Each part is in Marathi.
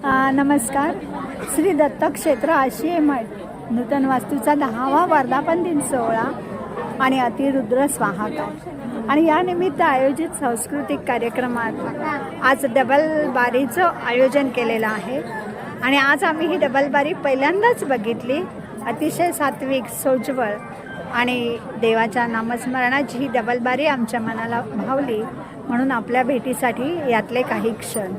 नमस्कार. श्री दत्त क्षेत्र आशिये मठ नूतन वास्तूचा 10वा वर्धापन दिन सोहळा आणि अतिरुद्र स्वाहाकार आणि या निमित्त आयोजित सांस्कृतिक कार्यक्रमात आज डबल बारीचं आयोजन केलेलं आहे आणि आज आम्ही ही डबल बारी पहिल्यांदाच बघितली. अतिशय सात्विक, सोज्वळ आणि देवाच्या नामस्मरणाची ही डबल बारी आमच्या मनाला भावली. म्हणून आपल्या भेटीसाठी यातले काही क्षण.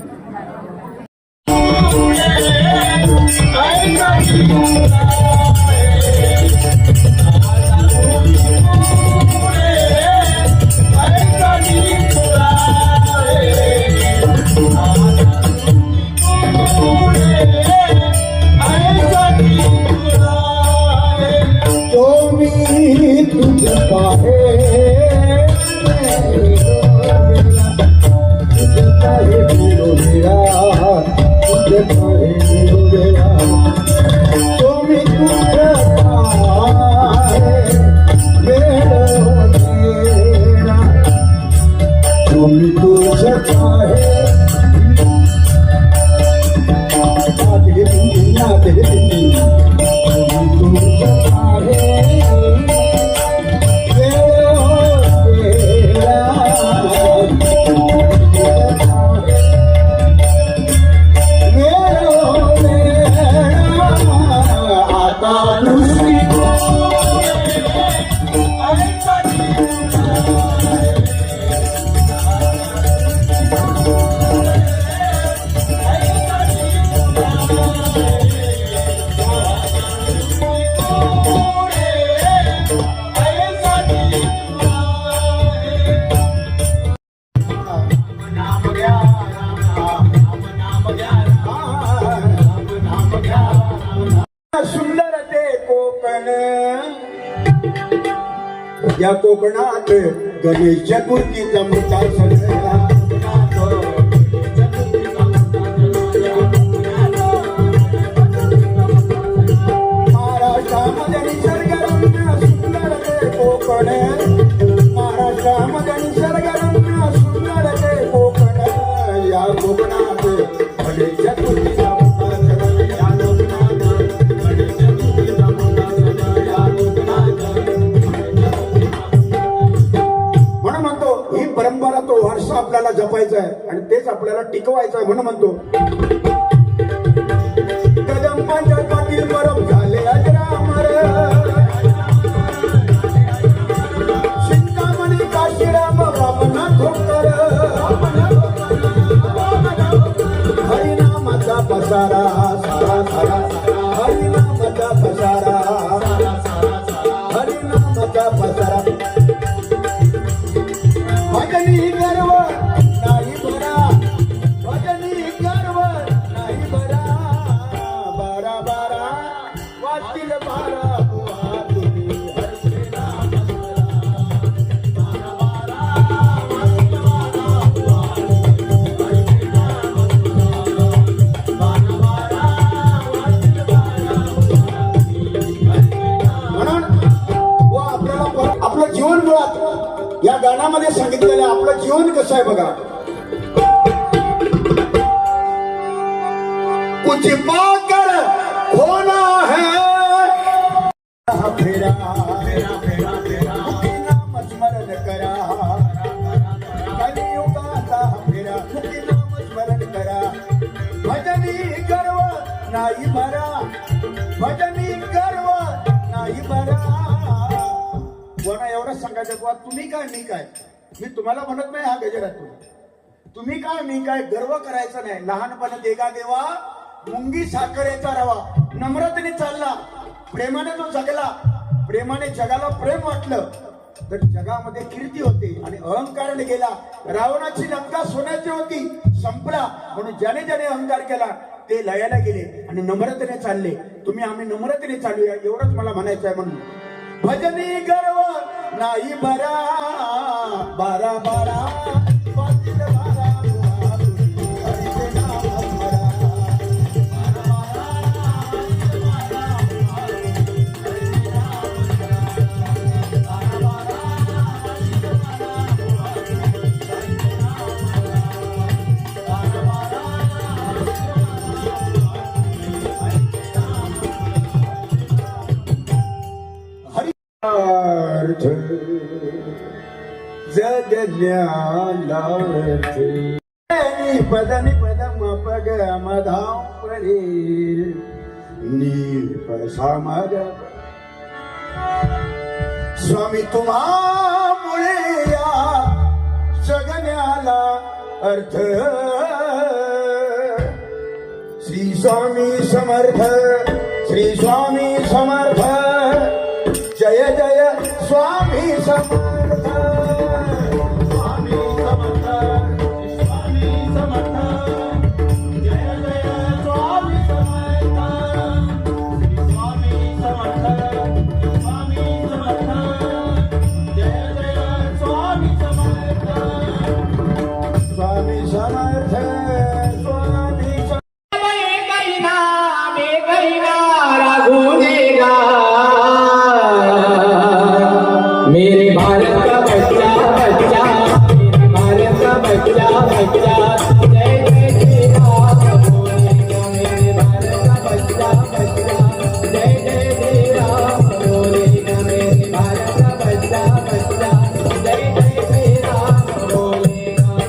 या कोकणात गणेश चतुर्थीचा मोठा सण महाराष्ट्रामध्ये निसर्गरम्य सुंदर ते कोकण. महाराष्ट्रामध्ये निसर्गरम्य सुंदर ते कोकण. या कोकणात गणेश चतुर्थीचा परंपरा, तो वारसा आपल्याला जपायचा आहे आणि तेच आपल्याला टिकवायचं आहे. म्हणून म्हणतो कदंबाच्या पाटील बरं झाले अजरामर, चिंतामणी काशीराम बाबना ठोकर, हरिनामाचा पसारा सारा सारा, हरिनामाचा पसारा, हरिनामाचा पसारा. भजनी गर्व नाही बरा, भजनी गर्व नाही बरा, बारा बारा वाचतील बारा बुवा तुम्ही हरसे नाम स्मरा, बारा बारा वाचतील बारा बुवा हरसे नाम स्मरा, बारा बारा वाचतील बारा बुवा. म्हणून आपलं जीवन मुळात या गाण्यामध्ये सांगितलेलं आपलं जीवन कसं आहे बघा. कुछ पाकर होना है फेरा फेरा फेरा फेरा, नाम स्मरण करा, कलियुगाचा फेरा, नाम स्मरण करा. भजनी गर्व नाही भरा, भजनी गर्व नाही भरा. कोणा एवढंच सांगायचं बुवा तुम्ही काय मी काय. मी तुम्हाला म्हणत नाही हा गजरातून तुम्ही काय मी काय गर्व करायचा नाही. लहानपणी देगा देवा मुंगी साखरेचा रवा, नम्रतेने चालला, प्रेमाने तो जगला, प्रेमाने जगाला प्रेम वाटलं तर जगामध्ये कीर्ती होते आणि अहंकाराने गेला. रावणाची लंका सोन्याची होती, संपला. म्हणून ज्याने ज्याने अहंकार केला ते लयाला गेले आणि नम्रतेने चालले. तुम्ही आम्ही नम्रतेने चालूया एवढंच मला म्हणायचं आहे. म्हणून भजनी गर्व नाही बरा, बारा बारा वाचतील बारा बुवा तुम्ही हरसे नाम स्मरा, बारा बारा वाचतील बारा बुवा तुम्ही हरसे नाम स्मरा, बारा बारा वाचतील बारा बुवा तुम्ही हरसे नाम स्मरा, बारा बारा अर्थ जगज्ञानार्थ पदनि पदम पग मधाम परे निपसामर स्वामी तुम्हामुळे या जगण्याला अर्थ श्री स्वामी समर्थ श्री स्वामी समर्थ जय जय स्वामी समर्थ स्वामी समर्थ स्वामी समर्थ जय जय स्वामी समर्थ स्वामी समर्थ स्वामी समर्थ जय जय स्वामी समर्थ स्वामी समर्थ स्वामी मेरे भारत का बच्चा बच्चा मेरे भारत का बच्चा बच्चा जय जय श्री राम बोलेगा मेरे भारत का बच्चा बच्चा जय जय श्री राम बोलेगा मेरे भारत का बच्चा बच्चा जय जय श्री राम बोलेगा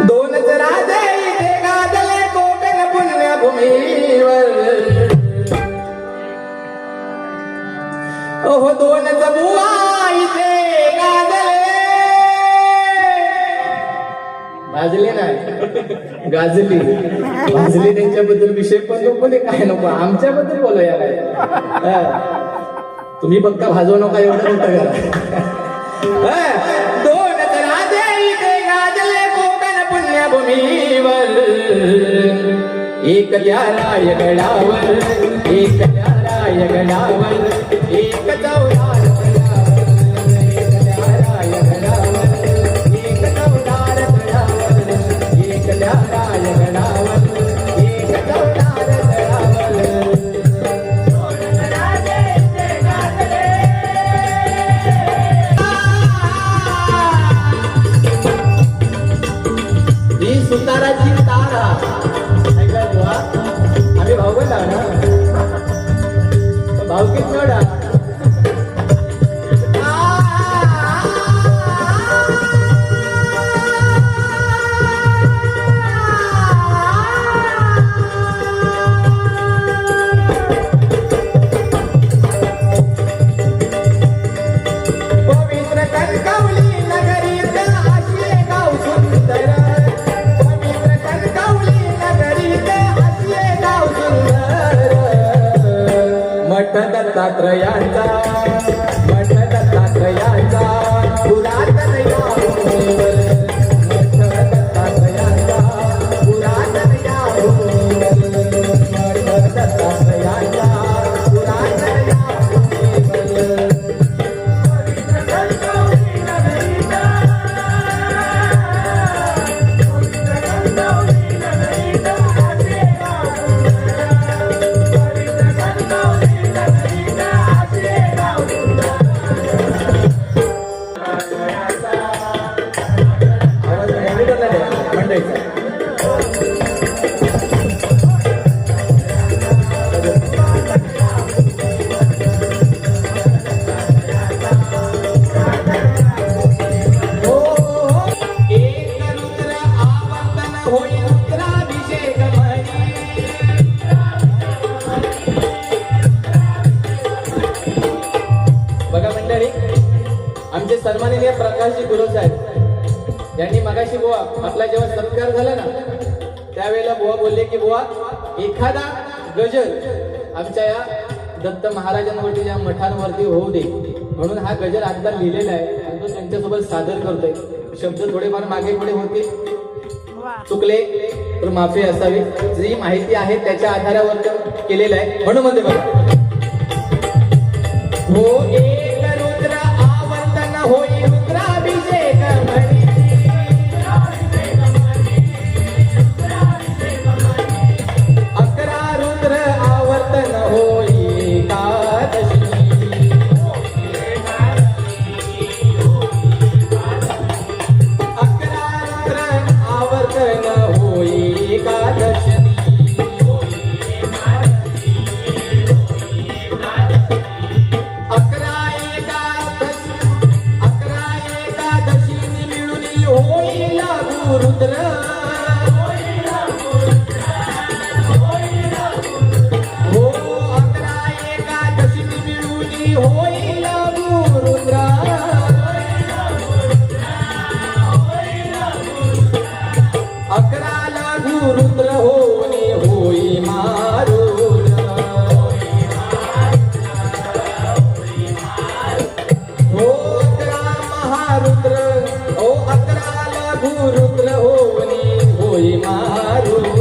दोनच राजे इथे गाजले कोकण पुण्यभूमीवर ओहो दोनच बुवा इथे गाजले गाजले नाही गाजली गाजली त्यांच्याबद्दल विषय पण नको नाही काय नको आमच्याबद्दल बोलूया काय तुम्ही फक्त भाजवू नका एवढं मोठं करा दोनच राजे इथे गाजले कोकण पुण्यभूमीवर एक त्या रायगडावर एक त्या रायगडावर एक चौदार एक त्या रायगडावर एक चौदार एक त्या रायगडावर एक चौदार ही सुताराची तारा ऐकलं बुवा आम्ही भाऊ पण ना भाऊ किती एवढा पवित्र कणकवली नगरीत अशी गाव सुंदर पवित्र कणकवली नगरीत अशी गाव सुंदर मठ दत्तात्रयांचा पुरातन या भूमीवर मठ दत्तात्रयांचा पुरातन या भूमीवर मठ दत्तात्रयांचा पुरातन या भूमीवर आमचे सन्माननीय प्रकाशजी गुरु साहेब यांनी मगाशी बुवा आपला जेव्हा सत्कार झाला ना त्यावेळेला बुवा बोलले की बुवा एखादा गजल आमच्या या दत्त महाराजांवरती या मठांवरती होऊ दे म्हणून हा गजल आता लिहिलेला आहे आणि तो त्यांच्यासोबत सादर करतोय. शब्द थोडेफार मागे पुढे होते, चुकले तर माफी असावी. जी माहिती आहे त्याच्या आधारावर केलेलं आहे. म्हणून म्हणते बघा, हो एक रुद्र आवर्तन होई रुद्राभिषेक म्हणी. अकरा रुद्र आवर्तन होई एकादशी. अकरा रुद्र आवर्तन होई एकादशी. अकरा एकादशीने मिळून होई लागू रुद्र. हो 11 एकादशीने मिळून होई लागू रुद्र. 11 लागू रुद्र होणे होई मारुद्र. हो 11 महारुद्र, हो 11 लागू रुद्र होणे होई मारुद्र.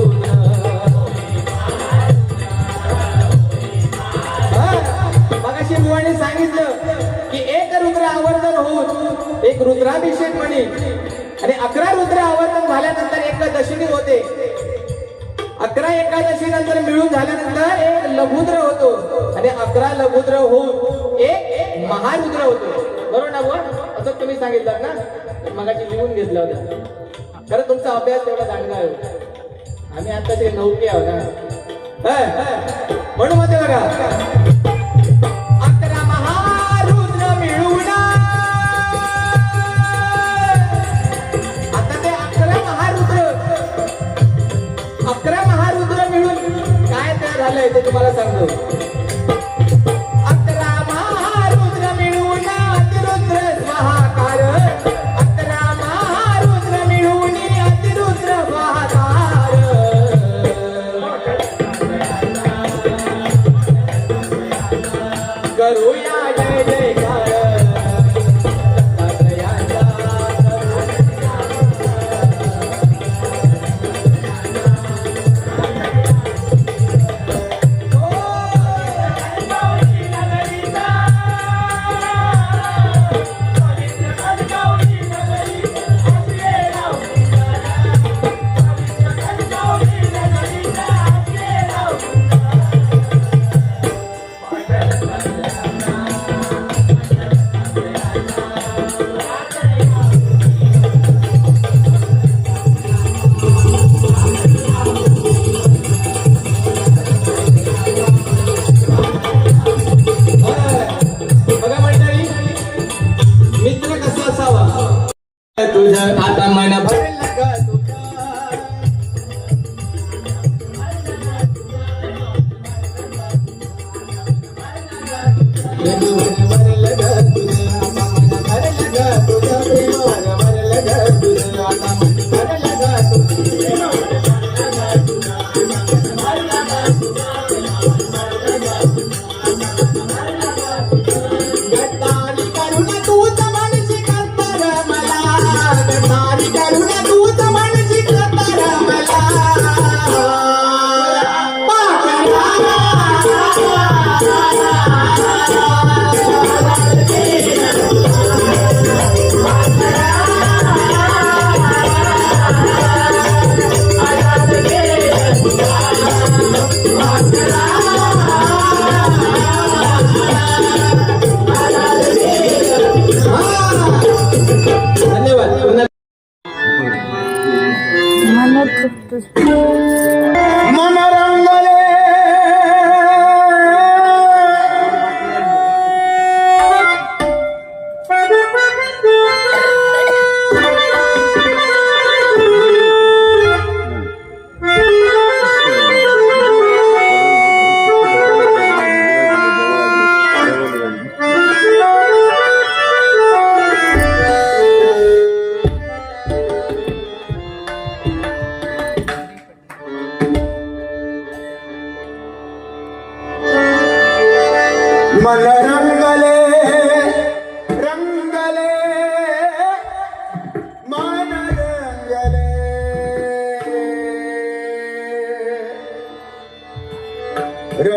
मगाशी बुवाने सांगितलं की एक रुद्र आवर्तन होऊन एक रुद्राभिषेक म्हणे आणि 11 रुद्र आवर्तन झाल्यानंतर एकादशीने होते. 11 एकादशी नंतर मिळून झाल्यानंतर एक लघुद्र होतो आणि 11 लघुद्र होऊन एक महारुद्र होतो. बरोबर ना बुवा? असं तुम्ही सांगितलं ना, मगाशी लिहून घेतलं होतं. खरं तुमचा अभ्यास तेवढा चांगला आहे. आम्ही आता ते नौके आहोत ना. म्हणून मध्ये बघा, 11 महारुद्र मिळून. आता ते 11 महारुद्र, 11 महारुद्र मिळून काय तयार झालंय ते तुम्हाला सांगतो. 11 महारुद्र मिळून अतिरुद्र स्वाहाकार. 11 महारुद्र मिळून अतिरुद्र स्वाहाकार. करूया जय जयकार दत्तात्रयाचा. बघा मंडळी, मित्र कसा असावा. तुझं आता मन भरलं ग तुझं. प्रेमावर भरलं ग तुझं, आता मन भरलं ग तुझं. प्रेमावर भरलं ग तुझं, आता मन भरलं ग तुझं. गद्दारी करून तूच म्हणशी करता र मला. गद्दारी करून तूच म्हणशी करता र मला. धन्यवाद. मन रंगले मन रंगले केले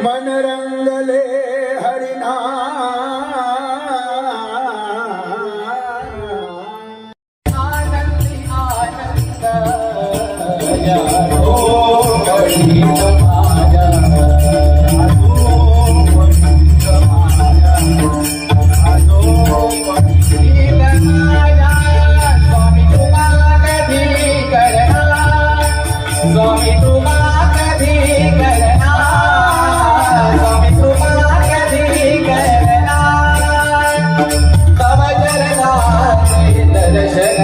मन रंगले हरिना आनंदी आनंद यारो गणित माया स्वामी तुला कधी करणार स्वामी तुला कधी करणार स्वामी तुला कधी करणार तव चरणात दर्शन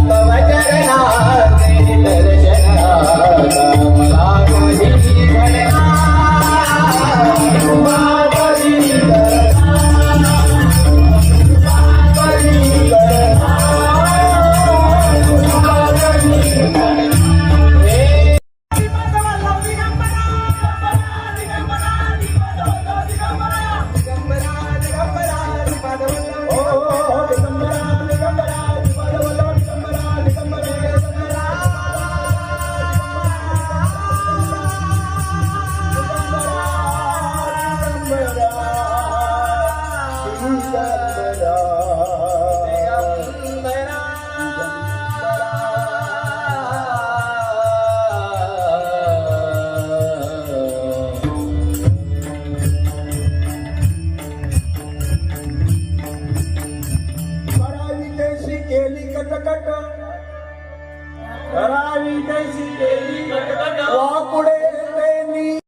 तव चरणात दर्शन मला कधी करणार मला कधी केली कटकट करावी कैसी